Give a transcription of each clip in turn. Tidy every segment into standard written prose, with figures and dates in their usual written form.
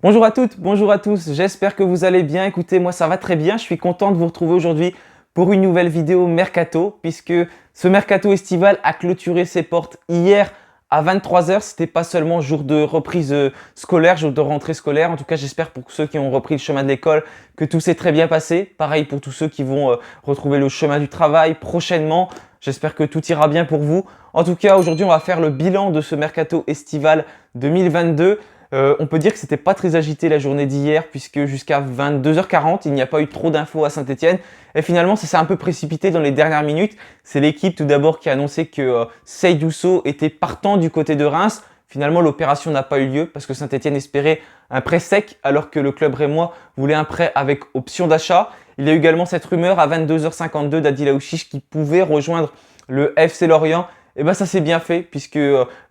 Bonjour à toutes, bonjour à tous, j'espère que vous allez bien. Écoutez, moi ça va très bien, je suis content de vous retrouver aujourd'hui pour une nouvelle vidéo Mercato, puisque ce Mercato estival a clôturé ses portes hier à 23h. C'était pas seulement jour de reprise scolaire, jour de rentrée scolaire. En tout cas, j'espère pour ceux qui ont repris le chemin de l'école que tout s'est très bien passé. Pareil pour tous ceux qui vont retrouver le chemin du travail prochainement. J'espère que tout ira bien pour vous. En tout cas, aujourd'hui, on va faire le bilan de ce Mercato estival 2022. On peut dire que c'était pas très agité la journée d'hier puisque jusqu'à 22h40, il n'y a pas eu trop d'infos à Saint-Etienne. Et finalement, ça s'est un peu précipité dans les dernières minutes. C'est l'équipe tout d'abord qui a annoncé que Seydou Sow était partant du côté de Reims. Finalement, l'opération n'a pas eu lieu parce que Saint-Etienne espérait un prêt sec alors que le club rémois voulait un prêt avec option d'achat. Il y a eu également cette rumeur à 22h52 d'Adil Aouchiche qui pouvait rejoindre le FC Lorient. Et bien ça s'est bien fait puisque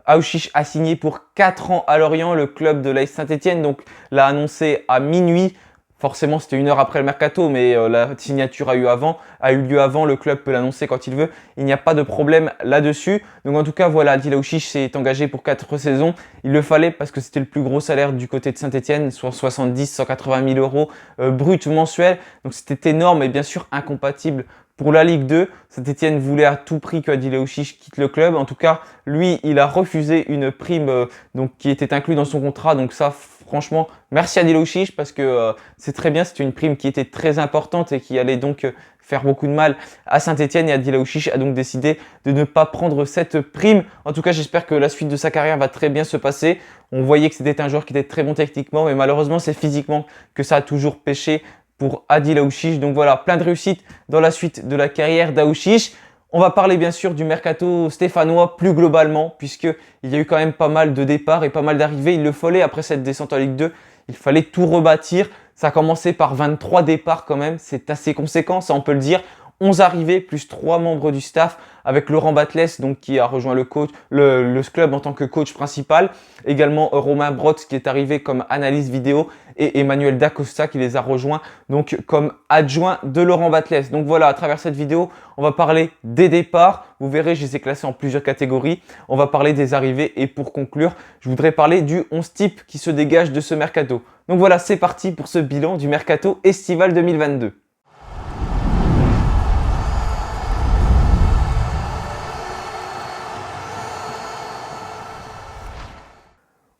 Aouchiche a signé pour 4 ans à Lorient, le club de l'AS Saint-Etienne, donc l'a annoncé à minuit. Forcément, c'était une heure après le mercato, mais la signature a eu lieu avant. Le club peut l'annoncer quand il veut. Il n'y a pas de problème là-dessus. Donc en tout cas, voilà, Adil Aouchiche s'est engagé pour 4 saisons. Il le fallait parce que c'était le plus gros salaire du côté de Saint-Etienne, soit 70-180 000 euros brut mensuels. Donc c'était énorme et bien sûr incompatible pour la Ligue 2. Saint-Etienne voulait à tout prix que Adil Aouchiche quitte le club. En tout cas, lui, il a refusé une prime donc, qui était inclue dans son contrat. Donc ça, franchement, merci Adil Aouchiche parce que c'est très bien. C'était une prime qui était très importante et qui allait donc faire beaucoup de mal à Saint-Etienne. Et Adil Aouchiche a donc décidé de ne pas prendre cette prime. En tout cas, j'espère que la suite de sa carrière va très bien se passer. On voyait que c'était un joueur qui était très bon techniquement, mais malheureusement, c'est physiquement que ça a toujours pêché pour Adil Aouchiche. Donc voilà, plein de réussite dans la suite de la carrière d'Aouchiche. On va parler bien sûr du mercato stéphanois plus globalement, puisqu'il y a eu quand même pas mal de départs et pas mal d'arrivées. Il le fallait après cette descente en Ligue 2, il fallait tout rebâtir. Ça a commencé par 23 départs quand même, c'est assez conséquent, ça on peut le dire. 11 arrivées plus 3 membres du staff avec Laurent Batles donc qui a rejoint le club en tant que coach principal. Également Romain Brotz qui est arrivé comme analyste vidéo et Emmanuel Dacosta qui les a rejoints donc comme adjoint de Laurent Batles. Donc voilà, à travers cette vidéo, on va parler des départs. Vous verrez, je les ai classés en plusieurs catégories. On va parler des arrivées et pour conclure, je voudrais parler du 11 type qui se dégage de ce mercato. Donc voilà, c'est parti pour ce bilan du mercato estival 2022.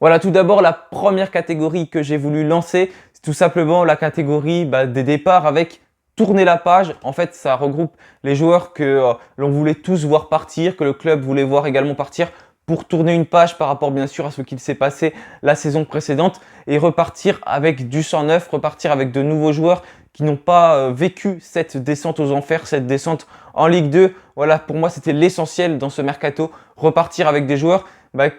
Voilà, tout d'abord, la première catégorie que j'ai voulu lancer, c'est tout simplement la catégorie des départs avec tourner la page. En fait, ça regroupe les joueurs que l'on voulait tous voir partir, que le club voulait voir également partir pour tourner une page par rapport bien sûr à ce qu'il s'est passé la saison précédente et repartir avec du sang neuf, repartir avec de nouveaux joueurs qui n'ont pas vécu cette descente aux enfers, cette descente en Ligue 2. Voilà, pour moi, c'était l'essentiel dans ce mercato, repartir avec des joueurs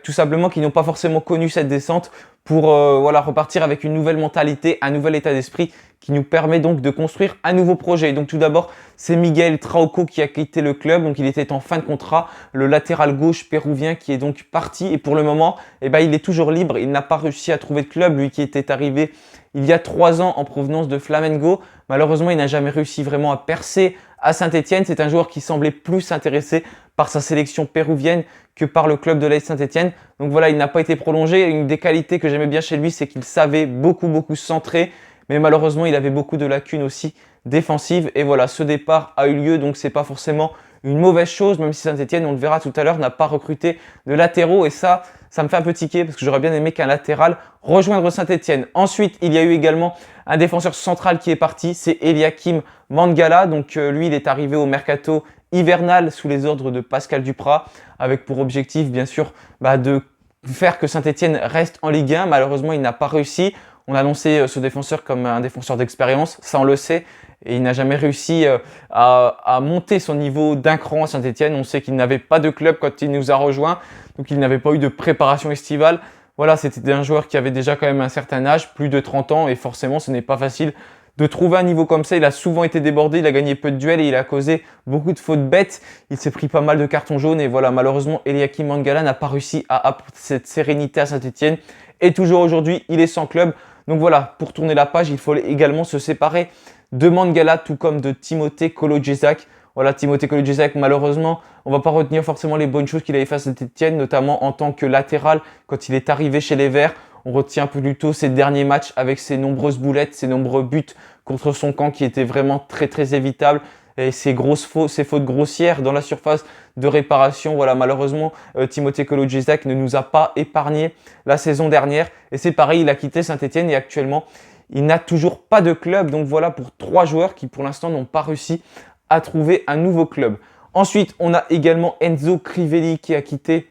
tout simplement qui n'ont pas forcément connu cette descente pour repartir avec une nouvelle mentalité, un nouvel état d'esprit qui nous permet donc de construire un nouveau projet. Donc tout d'abord, c'est Miguel Trauco qui a quitté le club, donc il était en fin de contrat, le latéral gauche péruvien qui est donc parti et pour le moment, il est toujours libre, il n'a pas réussi à trouver de club, lui qui était arrivé il y a 3 ans en provenance de Flamengo. Malheureusement, il n'a jamais réussi vraiment à percer à Saint-Etienne. C'est un joueur qui semblait plus intéressé par sa sélection péruvienne que par le club de l'AS Saint-Etienne. Donc voilà, il n'a pas été prolongé. Une des qualités que j'aimais bien chez lui, c'est qu'il savait beaucoup centrer. Mais malheureusement, il avait beaucoup de lacunes aussi défensives. Et voilà, ce départ a eu lieu, donc c'est pas forcément une mauvaise chose, même si Saint-Etienne, on le verra tout à l'heure, n'a pas recruté de latéraux. Et ça me fait un peu tiquer parce que j'aurais bien aimé qu'un latéral rejoindre Saint-Etienne. Ensuite, il y a eu également un défenseur central qui est parti, c'est Eliakim Mangala. Donc lui, il est arrivé au mercato hivernal sous les ordres de Pascal Duprat, avec pour objectif, bien sûr, de faire que Saint-Etienne reste en Ligue 1. Malheureusement, il n'a pas réussi. On a annoncé ce défenseur comme un défenseur d'expérience, ça on le sait. Et il n'a jamais réussi à monter son niveau d'un cran à Saint-Etienne. On sait qu'il n'avait pas de club quand il nous a rejoints, donc il n'avait pas eu de préparation estivale. Voilà, c'était un joueur qui avait déjà quand même un certain âge, plus de 30 ans, et forcément ce n'est pas facile de trouver un niveau comme ça. Il a souvent été débordé, il a gagné peu de duels et il a causé beaucoup de fautes bêtes. Il s'est pris pas mal de cartons jaunes et voilà, malheureusement, Eliakim Mangala n'a pas réussi à apporter cette sérénité à Saint-Etienne. Et toujours aujourd'hui, il est sans club. Donc voilà, pour tourner la page, il faut également se séparer de Mangala, tout comme de Timothée Kolodziejczak. Voilà, Timothée Kolodziejczak, malheureusement, on ne va pas retenir forcément les bonnes choses qu'il avait fait à Saint-Etienne, notamment en tant que latéral quand il est arrivé chez les Verts. On retient plutôt ses derniers matchs avec ses nombreuses boulettes, ses nombreux buts contre son camp qui étaient vraiment très très évitables. Et ses fautes grossières dans la surface de réparation. Voilà, malheureusement, Timothée Kolodziejczak ne nous a pas épargné la saison dernière. Et c'est pareil, il a quitté Saint-Etienne et actuellement, il n'a toujours pas de club. Donc voilà pour 3 joueurs qui pour l'instant n'ont pas réussi à trouver un nouveau club. Ensuite, on a également Enzo Crivelli qui a quitté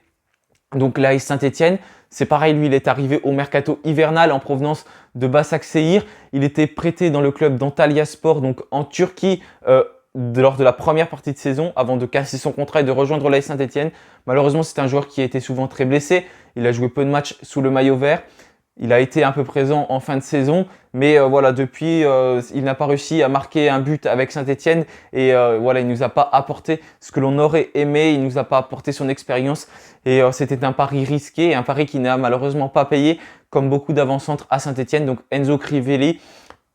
donc l'AS Saint-Etienne. C'est pareil, lui, il est arrivé au mercato hivernal en provenance de Başakşehir. Il était prêté dans le club d'Antalyaspor, donc en Turquie, lors de la première partie de saison, avant de casser son contrat et de rejoindre l'AS Saint-Etienne. Malheureusement, c'est un joueur qui a été souvent très blessé. Il a joué peu de matchs sous le maillot vert. Il a été un peu présent en fin de saison, mais voilà, depuis, il n'a pas réussi à marquer un but avec Saint-Etienne et voilà, il ne nous a pas apporté ce que l'on aurait aimé, il ne nous a pas apporté son expérience et c'était un pari risqué, un pari qui n'a malheureusement pas payé, comme beaucoup d'avant-centres à Saint-Etienne. Donc Enzo Crivelli,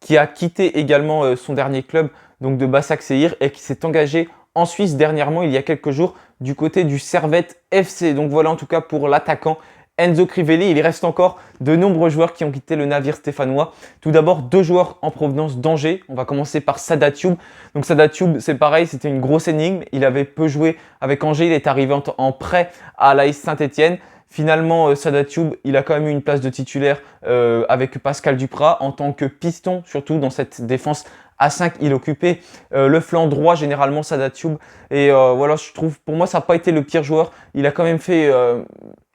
qui a quitté également son dernier club, donc de Başakşehir, et qui s'est engagé en Suisse dernièrement, il y a quelques jours, du côté du Servette FC. Donc voilà en tout cas pour l'attaquant Enzo Crivelli. Il reste encore de nombreux joueurs qui ont quitté le navire stéphanois. Tout d'abord, 2 joueurs en provenance d'Angers. On va commencer par Sada Thioub. Donc Sada Thioub, c'est pareil, c'était une grosse énigme. Il avait peu joué avec Angers. Il est arrivé en prêt à l'AS Saint-Etienne. Finalement, Sada Thioub, il a quand même eu une place de titulaire avec Pascal Duprat en tant que piston, surtout dans cette défense à 5, il occupait le flanc droit généralement, Sada Thioub. Et voilà, je trouve, pour moi, ça n'a pas été le pire joueur. Il a quand même fait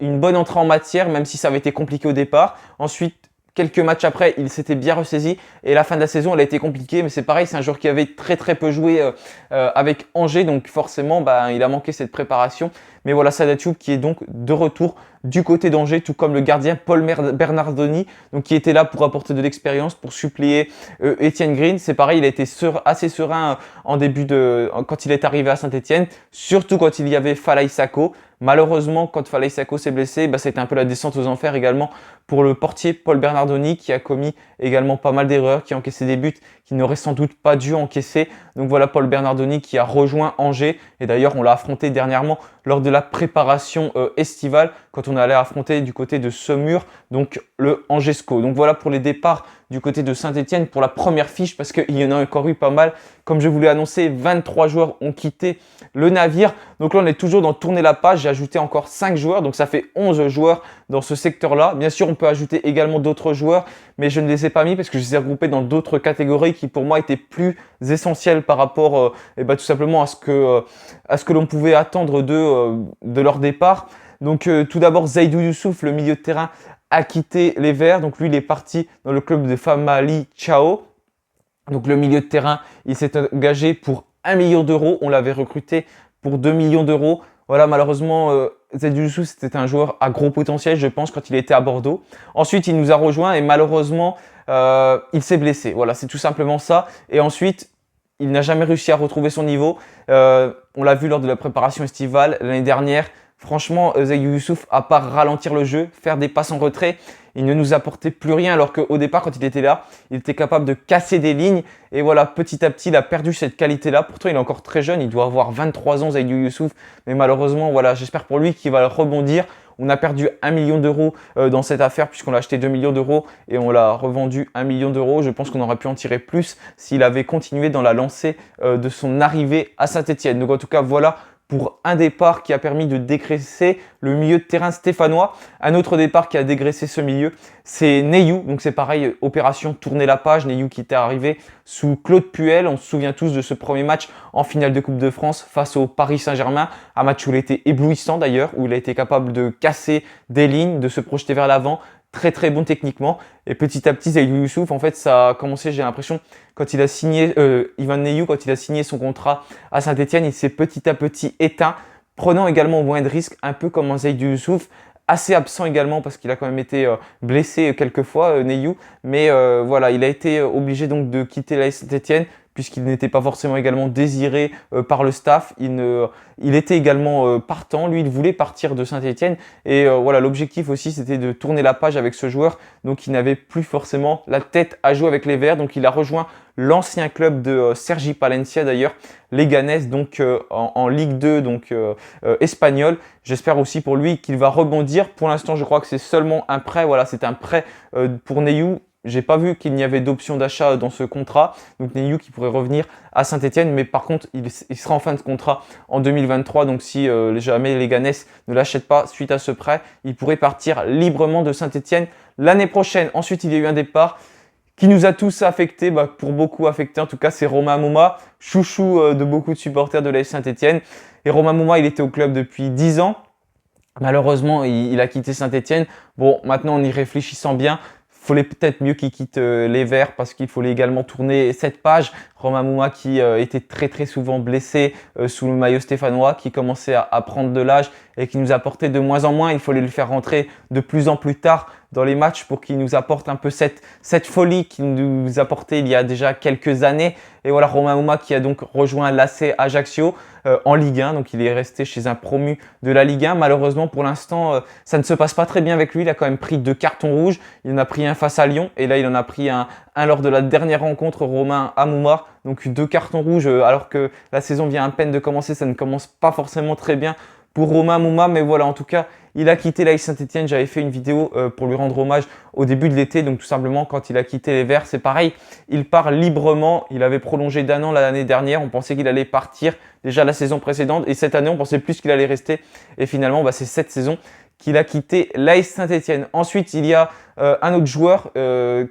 une bonne entrée en matière, même si ça avait été compliqué au départ. Ensuite, quelques matchs après, il s'était bien ressaisi et la fin de la saison, elle a été compliquée. Mais c'est pareil, c'est un joueur qui avait très très peu joué avec Angers, donc forcément, il a manqué cette préparation. Mais voilà, Sada Thioub qui est donc de retour du côté d'Angers, tout comme le gardien Paul Bernardoni, donc qui était là pour apporter de l'expérience, pour suppléer Étienne Green. C'est pareil, il a été assez serein quand il est arrivé à Saint-Etienne, surtout quand il y avait Falaï Sako. Malheureusement, quand Falaï Sako s'est blessé, c'était un peu la descente aux enfers également pour le portier Paul Bernardoni, qui a commis également pas mal d'erreurs, qui a encaissé des buts qu'il n'aurait sans doute pas dû encaisser. Donc voilà Paul Bernardoni qui a rejoint Angers. Et d'ailleurs, on l'a affronté dernièrement lors de la préparation estivale, quand on allait affronter du côté de Saumur, donc le Angesco. Donc voilà pour les départs du côté de Saint-Etienne pour la première fiche, parce qu'il y en a encore eu pas mal. Comme je vous l'ai annoncé, 23 joueurs ont quitté le navire. Donc là, on est toujours dans tourner la page. J'ai ajouté encore 5 joueurs, donc ça fait 11 joueurs dans ce secteur-là. Bien sûr, on peut ajouter également d'autres joueurs, mais je ne les ai pas mis parce que je les ai regroupés dans d'autres catégories qui pour moi étaient plus essentielles par rapport tout simplement à ce que l'on pouvait attendre de leur départ. Donc tout d'abord, Zaidou Youssouf, le milieu de terrain, a quitté les Verts. Donc lui, il est parti dans le club de Famali Chao. Donc le milieu de terrain, il s'est engagé pour 1 million d'euros. On l'avait recruté pour 2 millions d'euros. Voilà, malheureusement, Zaidou Youssouf, c'était un joueur à gros potentiel, je pense, quand il était à Bordeaux. Ensuite, il nous a rejoint et malheureusement, il s'est blessé. Voilà, c'est tout simplement ça. Et ensuite, il n'a jamais réussi à retrouver son niveau. On l'a vu lors de la préparation estivale l'année dernière. Franchement, Zaidou Youssouf, à part ralentir le jeu, faire des passes en retrait, il ne nous apportait plus rien, alors qu'au départ, quand il était là, il était capable de casser des lignes. Et voilà, petit à petit, il a perdu cette qualité-là. Pourtant, il est encore très jeune, il doit avoir 23 ans, Zaidou Youssouf. Mais malheureusement, voilà, j'espère pour lui qu'il va rebondir. On a perdu 1 million d'euros dans cette affaire, puisqu'on l'a acheté 2 millions d'euros et on l'a revendu 1 million d'euros. Je pense qu'on aurait pu en tirer plus s'il avait continué dans la lancée de son arrivée à Saint-Etienne. Donc en tout cas, voilà pour un départ qui a permis de dégraisser le milieu de terrain stéphanois. Un autre départ qui a dégraissé ce milieu, c'est Neyou. Donc c'est pareil, opération tourner la page. Neyou qui était arrivé sous Claude Puel. On se souvient tous de ce premier match en finale de Coupe de France face au Paris Saint-Germain. Un match où il était éblouissant d'ailleurs, où il a été capable de casser des lignes, de se projeter vers l'avant. Très très bon techniquement. Et petit à petit, Zaidou Youssouf, en fait, ça a commencé, j'ai l'impression, quand il a signé, Ivan Neyou, quand il a signé son contrat à Saint-Etienne, il s'est petit à petit éteint, prenant également moins de risques, un peu comme Zaidou Youssouf, assez absent également parce qu'il a quand même été blessé quelques fois, Neyou. Mais voilà, il a été obligé donc de quitter la Saint-Etienne puisqu'il n'était pas forcément également désiré par le staff. Il était également partant, lui il voulait partir de Saint-Étienne et voilà, l'objectif aussi c'était de tourner la page avec ce joueur, donc il n'avait plus forcément la tête à jouer avec les Verts, donc il a rejoint l'ancien club de Sergi Palencia d'ailleurs, Leganés, donc en Ligue 2, donc espagnol. J'espère aussi pour lui qu'il va rebondir. Pour l'instant, je crois que c'est seulement un prêt. Voilà, c'est un prêt pour Neyou. J'ai pas vu qu'il n'y avait d'option d'achat dans ce contrat. Donc Neyou qui pourrait revenir à Saint-Étienne, mais par contre, il sera en fin de contrat en 2023. Donc si jamais Leganés ne l'achète pas suite à ce prêt, il pourrait partir librement de Saint-Étienne l'année prochaine. Ensuite, il y a eu un départ qui nous a tous affectés, pour beaucoup affectés en tout cas, c'est Romain Mouma, chouchou de beaucoup de supporters de l'AS Saint-Étienne. Et Romain Mouma, il était au club depuis 10 ans. Malheureusement, il a quitté Saint-Étienne. Bon, maintenant en y réfléchissant bien, il fallait peut-être mieux qu'il quitte les Verts parce qu'il fallait également tourner cette page. Romain Mouma qui était très souvent blessé sous le maillot stéphanois, qui commençait à prendre de l'âge et qui nous apportait de moins en moins. Il fallait le faire rentrer de plus en plus tard dans les matchs pour qu'il nous apporte un peu cette folie qu'il nous apportait il y a déjà quelques années. Et voilà, Romain Mouma qui a donc rejoint l'AC Ajaccio en Ligue 1. Donc il est resté chez un promu de la Ligue 1. Malheureusement, pour l'instant, ça ne se passe pas très bien avec lui. Il a quand même pris 2 cartons rouges. Il en a pris un face à Lyon et là, il en a pris un lors de la dernière rencontre, Romain Amouma. Donc 2 cartons rouges alors que la saison vient à peine de commencer. Ça ne commence pas forcément très bien pour Romain Mouma, mais voilà, en tout cas, il a quitté l'AS Saint-Étienne. J'avais fait une vidéo pour lui rendre hommage au début de l'été. Donc tout simplement, quand il a quitté les Verts, c'est pareil, il part librement. Il avait prolongé d'1 an l'année dernière. On pensait qu'il allait partir déjà la saison précédente. Et cette année, on pensait plus qu'il allait rester. Et finalement, c'est cette saison qu'il a quitté l'AS Saint-Étienne. Ensuite, il y a un autre joueur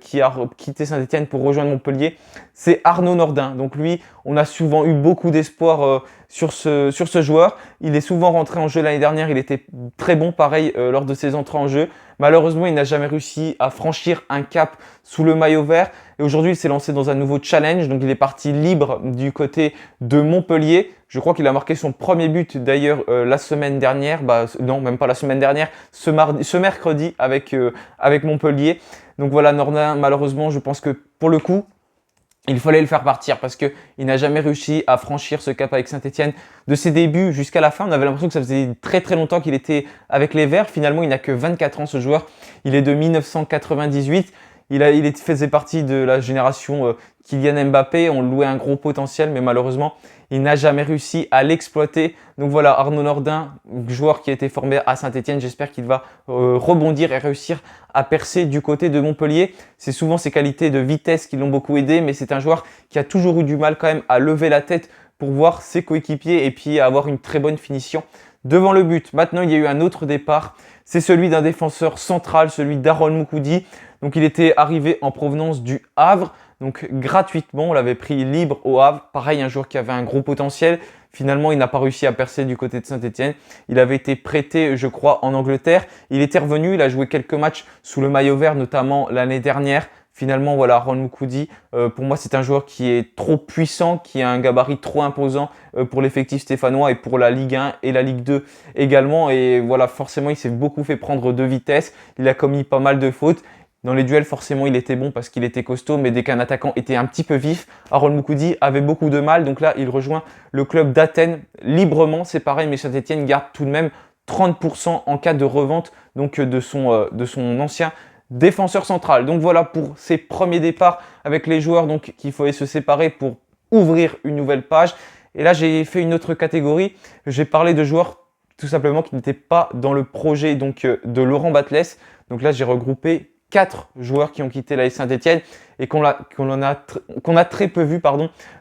qui a quitté Saint-Étienne pour rejoindre Montpellier, c'est Arnaud Nordin. Donc lui, on a souvent eu beaucoup d'espoir sur ce joueur. Il est souvent rentré en jeu l'année dernière, il était très bon pareil lors de ses entrées en jeu. Malheureusement, il n'a jamais réussi à franchir un cap sous le maillot vert. Et aujourd'hui, il s'est lancé dans un nouveau challenge. Donc, il est parti libre du côté de Montpellier. Je crois qu'il a marqué son premier but d'ailleurs la semaine dernière. Non, même pas la semaine dernière. Ce mercredi avec Montpellier. Donc voilà, Nordin, malheureusement, je pense que pour le coup, il fallait le faire partir parce qu'il n'a jamais réussi à franchir ce cap avec Saint-Étienne. De ses débuts jusqu'à la fin, on avait l'impression que ça faisait très longtemps qu'il était avec les Verts. Finalement, il n'a que 24 ans ce joueur. Il est de 1998. Il faisait partie de la génération Kylian Mbappé. On louait un gros potentiel, mais malheureusement, il n'a jamais réussi à l'exploiter. Donc voilà, Arnaud Nordin, joueur qui a été formé à Saint-Étienne. J'espère qu'il va rebondir et réussir à percer du côté de Montpellier. C'est souvent ses qualités de vitesse qui l'ont beaucoup aidé, mais c'est un joueur qui a toujours eu du mal quand même à lever la tête pour voir ses coéquipiers et puis à avoir une très bonne finition devant le but. Maintenant, il y a eu un autre départ. C'est celui d'un défenseur central, celui d'Aaron Moukoudi. Donc, il était arrivé en provenance du Havre. Donc, gratuitement, on l'avait pris libre au Havre. Pareil, un joueur qui avait un gros potentiel. Finalement, il n'a pas réussi à percer du côté de Saint-Étienne. Il avait été prêté, je crois, en Angleterre. Il était revenu, il a joué quelques matchs sous le maillot vert, notamment l'année dernière. Finalement, voilà, Aaron Moukoudi, pour moi, c'est un joueur qui est trop puissant, qui a un gabarit trop imposant pour l'effectif stéphanois et pour la Ligue 1 et la Ligue 2 également. Et voilà, forcément, il s'est beaucoup fait prendre de vitesse. Il a commis pas mal de fautes. Dans les duels, forcément, il était bon parce qu'il était costaud, mais dès qu'un attaquant était un petit peu vif, Aaron Moukoudi avait beaucoup de mal. Donc là, il rejoint le club d'Athènes librement. C'est pareil, mais Saint-Étienne garde tout de même 30% en cas de revente donc de son ancien défenseur central. Donc voilà pour ces premiers départs avec les joueurs donc qu'il fallait se séparer pour ouvrir une nouvelle page. Et là, j'ai fait une autre catégorie. J'ai parlé de joueurs tout simplement qui n'étaient pas dans le projet donc de Laurent Batles. Donc là, j'ai regroupé 4 joueurs qui ont quitté l'AS Saint-Étienne et qu'on a très peu vu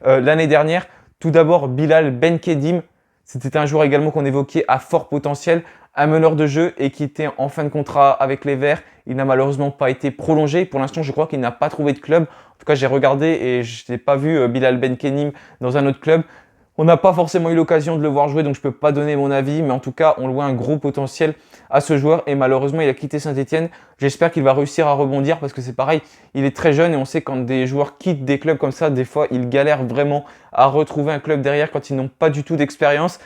l'année dernière. Tout d'abord, Bilal Benkedim. C'était un joueur également qu'on évoquait à fort potentiel, un meneur de jeu et qui était en fin de contrat avec les Verts. Il n'a malheureusement pas été prolongé. Pour l'instant, je crois qu'il n'a pas trouvé de club. En tout cas, j'ai regardé et je n'ai pas vu Bilal Benkedim dans un autre club. On n'a pas forcément eu l'occasion de le voir jouer, donc je ne peux pas donner mon avis. Mais en tout cas, on voit un gros potentiel à ce joueur. Et malheureusement, il a quitté Saint-Étienne. J'espère qu'il va réussir à rebondir parce que c'est pareil, il est très jeune et on sait quand des joueurs quittent des clubs comme ça, des fois, ils galèrent vraiment à retrouver un club derrière quand ils n'ont pas du tout d'expérience.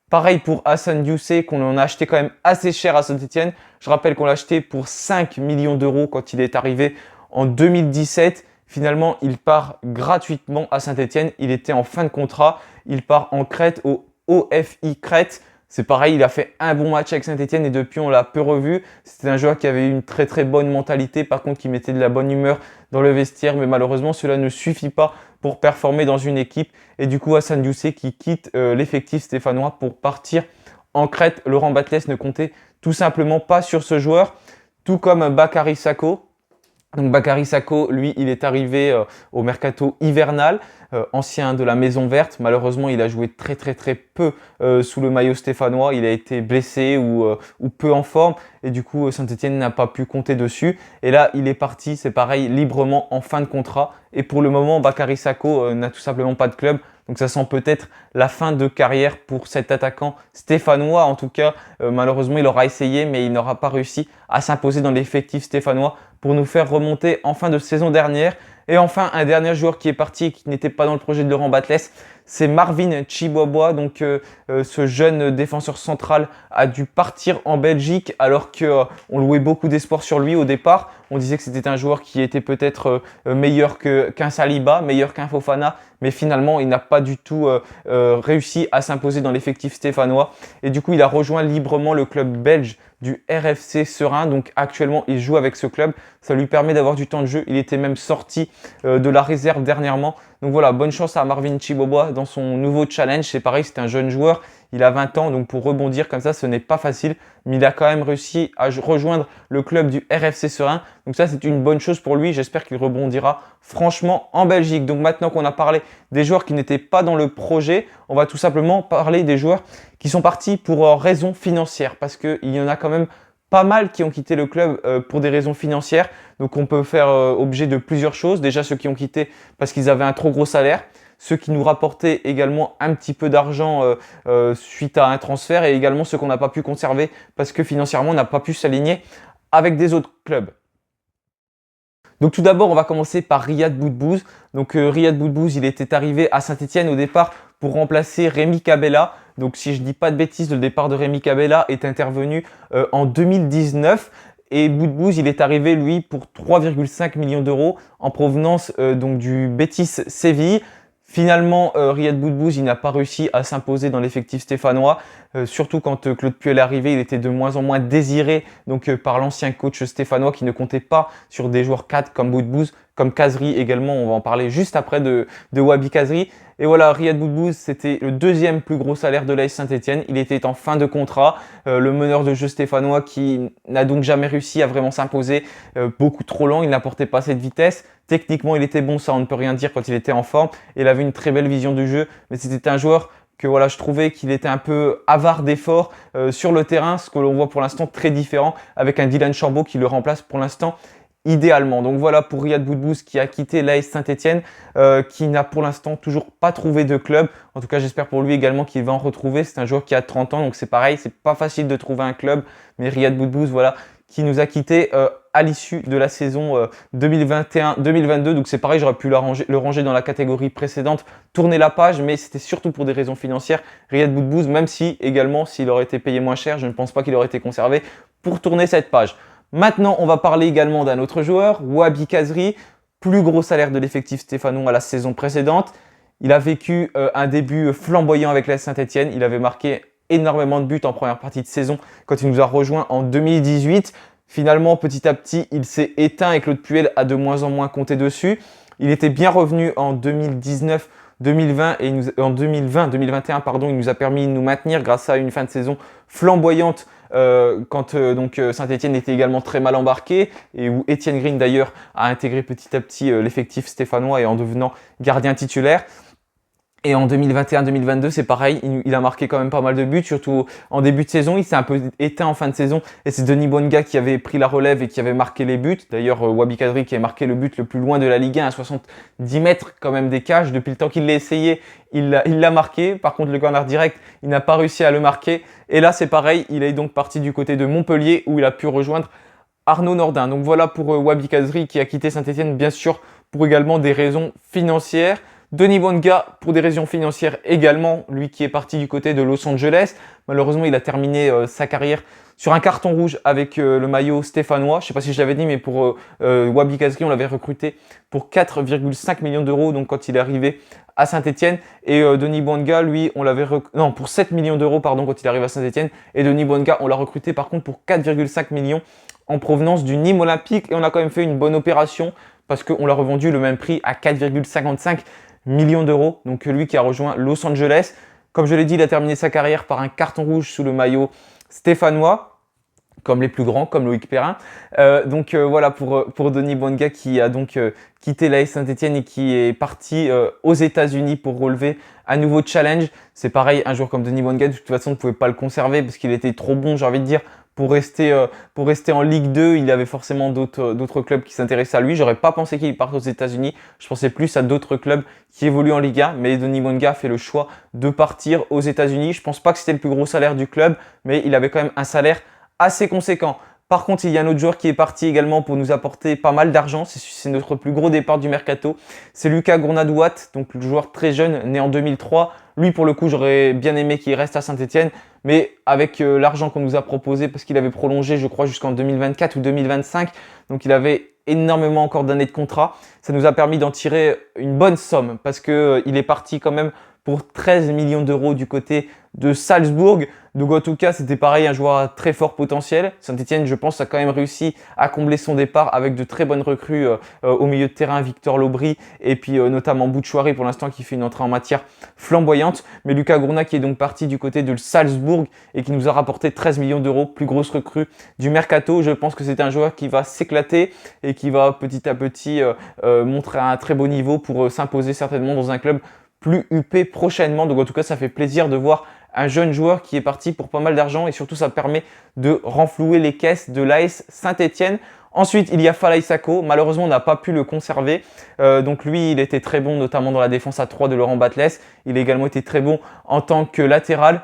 Pareil pour Hassan Diousé, qu'on en a acheté quand même assez cher à Saint-Étienne. Je rappelle qu'on l'a acheté pour 5 millions d'euros quand il est arrivé en 2017. Finalement, il part gratuitement à Saint-Etienne. Il était en fin de contrat. Il part en Crète au OFI Crète. C'est pareil, il a fait un bon match avec Saint-Etienne et depuis on l'a peu revu. C'était un joueur qui avait une très très bonne mentalité, par contre qui mettait de la bonne humeur dans le vestiaire, mais malheureusement cela ne suffit pas pour performer dans une équipe. Et du coup Hassan Diousé qui quitte l'effectif stéphanois pour partir en Crète. Laurent Batles ne comptait tout simplement pas sur ce joueur, tout comme Bakary Sakho. Donc Bakary Sakho, lui, il est arrivé au mercato hivernal, ancien de la Maison Verte. Malheureusement, il a joué très peu sous le maillot stéphanois. Il a été blessé ou peu en forme et du coup Saint-Etienne n'a pas pu compter dessus. Et là, il est parti, c'est pareil, librement en fin de contrat. Et pour le moment, Bakary Sakho n'a tout simplement pas de club. Donc ça sent peut-être la fin de carrière pour cet attaquant stéphanois. En tout cas, malheureusement, il aura essayé, mais il n'aura pas réussi à s'imposer dans l'effectif stéphanois pour nous faire remonter en fin de saison dernière. Et enfin, un dernier joueur qui est parti et qui n'était pas dans le projet de Laurent Batles, c'est Marvin Chiboboa. Donc ce jeune défenseur central a dû partir en Belgique alors qu'on louait beaucoup d'espoir sur lui au départ. On disait que c'était un joueur qui était peut-être meilleur qu'un Saliba, meilleur qu'un Fofana, mais finalement il n'a pas du tout réussi à s'imposer dans l'effectif stéphanois. Et du coup il a rejoint librement le club belge du RFC Serein. Donc actuellement il joue avec ce club, ça lui permet d'avoir du temps de jeu. Il était même sorti de la réserve dernièrement. Donc voilà, bonne chance à Marvin Chiboboa dans son nouveau challenge. C'est pareil, c'est un jeune joueur, il a 20 ans, donc pour rebondir comme ça, ce n'est pas facile. Mais il a quand même réussi à rejoindre le club du RFC Serein. Donc ça, c'est une bonne chose pour lui. J'espère qu'il rebondira franchement en Belgique. Donc maintenant qu'on a parlé des joueurs qui n'étaient pas dans le projet, on va tout simplement parler des joueurs qui sont partis pour raisons financières. Parce qu'il y en a quand même pas mal qui ont quitté le club pour des raisons financières. Donc on peut faire objet de plusieurs choses. Déjà ceux qui ont quitté parce qu'ils avaient un trop gros salaire. Ceux qui nous rapportaient également un petit peu d'argent suite à un transfert. Et également ceux qu'on n'a pas pu conserver parce que financièrement on n'a pas pu s'aligner avec des autres clubs. Donc tout d'abord, on va commencer par Riyad Boudbouz. Donc Riyad Boudbouz, il était arrivé à Saint-Etienne au départ pour remplacer Rémi Cabella. Donc si je ne dis pas de bêtises, le départ de Rémi Cabella est intervenu en 2019. Et Boudbouz, il est arrivé lui pour 3,5 millions d'euros en provenance donc du Betis Séville. Finalement, Riyad Boudbouz, il n'a pas réussi à s'imposer dans l'effectif stéphanois, surtout quand Claude Puel est arrivé, il était de moins en moins désiré donc, par l'ancien coach stéphanois qui ne comptait pas sur des joueurs cadres comme Boudbouz, comme Kazri également, on va en parler juste après de Wabi Kazri. Et voilà, Riyad Boudbouz, c'était le deuxième plus gros salaire de l'AS Saint-Etienne. Il était en fin de contrat, le meneur de jeu stéphanois qui n'a donc jamais réussi à vraiment s'imposer, beaucoup trop lent, il n'apportait pas cette vitesse. Techniquement, il était bon, ça on ne peut rien dire quand il était en forme. Il avait une très belle vision du jeu, mais c'était un joueur que voilà, je trouvais qu'il était un peu avare d'efforts sur le terrain, ce que l'on voit pour l'instant très différent avec un Dylan Chambaud qui le remplace pour l'instant idéalement. Donc voilà pour Riyad Boudbouz qui a quitté l'AS Saint-Etienne, qui n'a pour l'instant toujours pas trouvé de club. En tout cas, j'espère pour lui également qu'il va en retrouver. C'est un joueur qui a 30 ans, donc c'est pareil, c'est pas facile de trouver un club. Mais Riyad Boudbouz, voilà, qui nous a quitté à l'issue de la saison 2021-2022. Donc c'est pareil, j'aurais pu le ranger dans la catégorie précédente, tourner la page, mais c'était surtout pour des raisons financières. Riyad Boudbouz, même si également, s'il aurait été payé moins cher, je ne pense pas qu'il aurait été conservé pour tourner cette page. Maintenant, on va parler également d'un autre joueur, Wabi Kazri, plus gros salaire de l'effectif stéphanois à la saison précédente. Il a vécu un début flamboyant avec la Saint-Etienne. Il avait marqué énormément de buts en première partie de saison quand il nous a rejoint en 2018. Finalement, petit à petit, il s'est éteint et Claude Puel a de moins en moins compté dessus. Il était bien revenu en 2019. 2020 et en 2021, pardon, il nous a permis de nous maintenir grâce à une fin de saison flamboyante quand Saint-Etienne était également très mal embarqué et où Étienne Green d'ailleurs a intégré petit à petit l'effectif stéphanois et en devenant gardien titulaire. Et en 2021-2022, c'est pareil, il a marqué quand même pas mal de buts, surtout en début de saison. Il s'est un peu éteint en fin de saison et c'est Denis Bonga qui avait pris la relève et qui avait marqué les buts. D'ailleurs, Wabi Kazri qui a marqué le but le plus loin de la Ligue 1 à 70 mètres quand même des cages. Depuis le temps qu'il l'a essayé, il l'a marqué. Par contre, le corner direct, il n'a pas réussi à le marquer. Et là, c'est pareil, il est donc parti du côté de Montpellier où il a pu rejoindre Arnaud Nordin. Donc voilà pour Wabi Kazri qui a quitté Saint-Etienne, bien sûr, pour également des raisons financières. Denis Bouanga, pour des raisons financières également, lui qui est parti du côté de Los Angeles. Malheureusement, il a terminé sa carrière sur un carton rouge avec le maillot stéphanois. Je ne sais pas si je l'avais dit, mais pour Wahbi Khazri, on l'avait recruté pour 4,5 millions d'euros donc quand il est arrivé à Saint-Etienne. Et Denis Bouanga, lui, on l'avait pour 7 millions d'euros pardon, quand il arrive à Saint-Etienne. Et Denis Bouanga, on l'a recruté par contre pour 4,5 millions en provenance du Nîmes Olympique. Et on a quand même fait une bonne opération parce qu'on l'a revendu le même prix à 4,55 millions d'euros. Donc lui qui a rejoint Los Angeles. Comme je l'ai dit, il a terminé sa carrière par un carton rouge sous le maillot stéphanois, comme les plus grands, comme Loïc Perrin. Voilà pour Denis Bouanga qui a donc quitté l'AS Saint-Etienne et qui est parti aux États-Unis pour relever un nouveau challenge. C'est pareil, un joueur comme Denis Bouanga, de toute façon, on ne pouvait pas le conserver parce qu'il était trop bon, j'ai envie de dire, pour rester en Ligue 2. Il y avait forcément d'autres clubs qui s'intéressaient à lui. J'aurais pas pensé qu'il parte aux États-Unis. Je pensais plus à d'autres clubs qui évoluent en Ligue 1. Mais Denis Bouanga a fait le choix de partir aux États-Unis. Je pense pas que c'était le plus gros salaire du club, mais il avait quand même un salaire assez conséquent. Par contre, il y a un autre joueur qui est parti également pour nous apporter pas mal d'argent. C'est notre plus gros départ du mercato. C'est Lucas Gournadouat, donc le joueur très jeune, né en 2003. Lui, pour le coup, j'aurais bien aimé qu'il reste à Saint-Etienne. Mais avec l'argent qu'on nous a proposé, parce qu'il avait prolongé, je crois, jusqu'en 2024 ou 2025. Donc, il avait énormément encore d'années de contrat. Ça nous a permis d'en tirer une bonne somme parce qu'il est parti quand même pour 13 millions d'euros du côté de Salzbourg. Donc en tout cas, c'était pareil, un joueur à très fort potentiel. Saint-Etienne, je pense, a quand même réussi à combler son départ avec de très bonnes recrues au milieu de terrain, Victor Lobry et puis notamment Bouchouari pour l'instant qui fait une entrée en matière flamboyante. Mais Lucas Gourna qui est donc parti du côté de Salzbourg et qui nous a rapporté 13 millions d'euros, plus grosse recrue du mercato. Je pense que c'est un joueur qui va s'éclater et qui va petit à petit montrer un très beau niveau pour s'imposer certainement dans un club plus huppé prochainement. Donc en tout cas, ça fait plaisir de voir un jeune joueur qui est parti pour pas mal d'argent et surtout ça permet de renflouer les caisses de l'AS Saint-Etienne. Ensuite, il y a Falaï Sako. Malheureusement, on n'a pas pu le conserver. Donc lui, il était très bon, notamment dans la défense à 3 de Laurent Batles. Il a également été très bon en tant que latéral.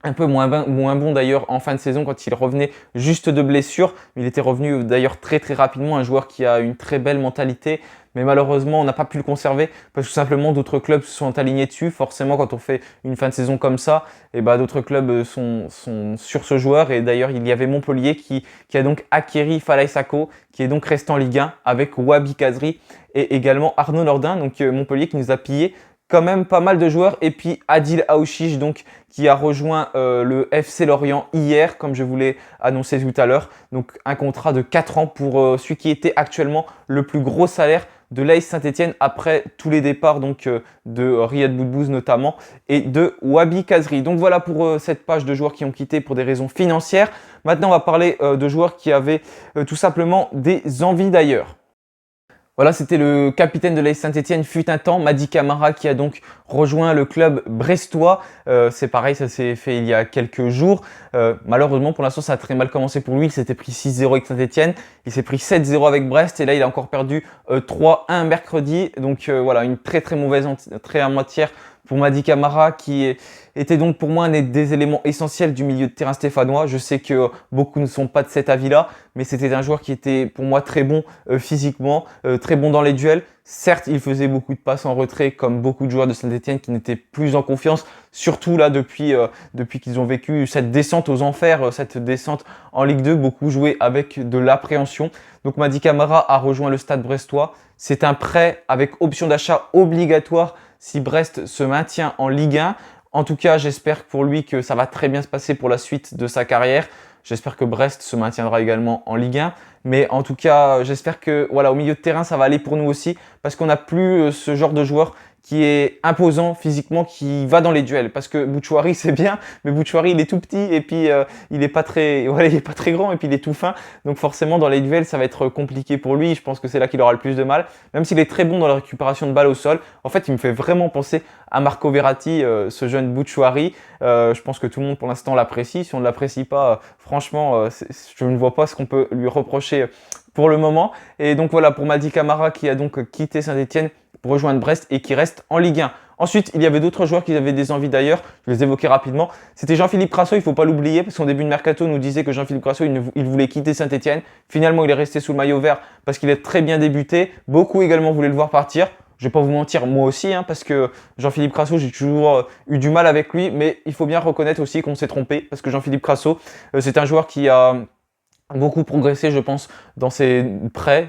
Un peu moins bon d'ailleurs en fin de saison quand il revenait juste de blessure. Il était revenu d'ailleurs très rapidement, un joueur qui a une très belle mentalité. Mais malheureusement, on n'a pas pu le conserver parce que tout simplement d'autres clubs se sont alignés dessus. Forcément, quand on fait une fin de saison comme ça, et d'autres clubs sont sur ce joueur. Et d'ailleurs, il y avait Montpellier qui a donc acquéri Falaï Sako, qui est donc resté en Ligue 1 avec Wahbi Khazri et également Arnaud Nordin. Donc Montpellier qui nous a pillé quand même pas mal de joueurs. Et puis Adil Aouchiche donc qui a rejoint le FC Lorient hier, comme je vous l'ai annoncé tout à l'heure. Donc un contrat de 4 ans pour celui qui était actuellement le plus gros salaire de l'AS Saint-Etienne après tous les départs donc, de Riyad Boudbouz notamment et de Wahbi Khazri. Donc voilà pour cette page de joueurs qui ont quitté pour des raisons financières. Maintenant, on va parler de joueurs qui avaient tout simplement des envies d'ailleurs. Voilà, c'était le capitaine de l'AS Saint-Etienne fut un temps, Mady Camara, qui a donc rejoint le club brestois. C'est pareil, ça s'est fait il y a quelques jours. Malheureusement, pour l'instant, ça a très mal commencé pour lui. Il s'était pris 6-0 avec Saint-Etienne. Il s'est pris 7-0 avec Brest. Et là, il a encore perdu 3-1 mercredi. Donc voilà, une très mauvaise entrée en matière pour Mady Camara qui était donc pour moi un des éléments essentiels du milieu de terrain stéphanois. Je sais que beaucoup ne sont pas de cet avis-là, mais c'était un joueur qui était pour moi très bon physiquement, très bon dans les duels. Certes, il faisait beaucoup de passes en retrait comme beaucoup de joueurs de Saint-Etienne qui n'étaient plus en confiance, surtout là depuis qu'ils ont vécu cette descente aux enfers, cette descente en Ligue 2, beaucoup jouaient avec de l'appréhension. Donc Mady Camara a rejoint le Stade brestois. C'est un prêt avec option d'achat obligatoire si Brest se maintient en Ligue 1. En tout cas, j'espère pour lui que ça va très bien se passer pour la suite de sa carrière. J'espère que Brest se maintiendra également en Ligue 1. Mais en tout cas, j'espère que voilà, au milieu de terrain, ça va aller pour nous aussi. Parce qu'on n'a plus ce genre de joueur qui est imposant physiquement, qui va dans les duels. Parce que Bouchouari, c'est bien, mais Bouchouari, il est tout petit et puis il n'est pas très grand et puis il est tout fin. Donc forcément, dans les duels, ça va être compliqué pour lui. Je pense que c'est là qu'il aura le plus de mal. Même s'il est très bon dans la récupération de balles au sol. En fait, il me fait vraiment penser à Marco Verratti, ce jeune Bouchouari. Je pense que tout le monde, pour l'instant, l'apprécie. Si on ne l'apprécie pas, franchement, je ne vois pas ce qu'on peut lui reprocher pour le moment. Et donc voilà, pour Mady Camara qui a donc quitté Saint-Etienne pour rejoindre Brest et qui reste en Ligue 1. Ensuite, il y avait d'autres joueurs qui avaient des envies d'ailleurs, je vais les évoquer rapidement. C'était Jean-Philippe Crasso, il ne faut pas l'oublier, parce qu'en début de mercato, on nous disait que Jean-Philippe Crasso, il voulait quitter Saint-Etienne. Finalement, il est resté sous le maillot vert parce qu'il a très bien débuté. Beaucoup également voulaient le voir partir. Je vais pas vous mentir, moi aussi, hein, parce que Jean-Philippe Crasso, j'ai toujours eu du mal avec lui, mais il faut bien reconnaître aussi qu'on s'est trompé, parce que Jean-Philippe Crasso, c'est un joueur qui a beaucoup progressé, je pense, dans ses prêts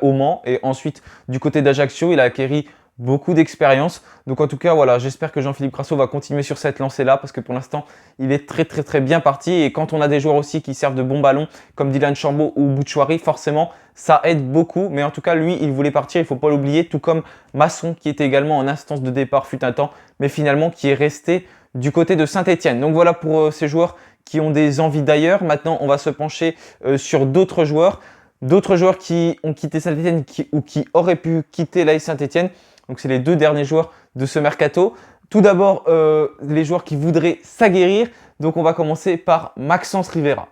au Mans, et ensuite du côté d'Ajaccio, il a acquis beaucoup d'expérience. Donc en tout cas, voilà, j'espère que Jean-Philippe Crasso va continuer sur cette lancée-là, parce que pour l'instant, il est très bien parti. Et quand on a des joueurs aussi qui servent de bons ballons, comme Dylan Chambaud ou Bouchouari, forcément, ça aide beaucoup. Mais en tout cas, lui, il voulait partir, il ne faut pas l'oublier, tout comme Masson, qui était également en instance de départ fut un temps, mais finalement qui est resté du côté de Saint-Etienne. Donc voilà pour ces joueurs qui ont des envies d'ailleurs. Maintenant, on va se pencher sur d'autres joueurs. D'autres joueurs qui ont quitté Saint-Etienne ou qui auraient pu quitter l'AS Saint-Etienne. Donc, c'est les deux derniers joueurs de ce mercato. Tout d'abord, les joueurs qui voudraient s'aguerrir. Donc, on va commencer par Maxence Rivera.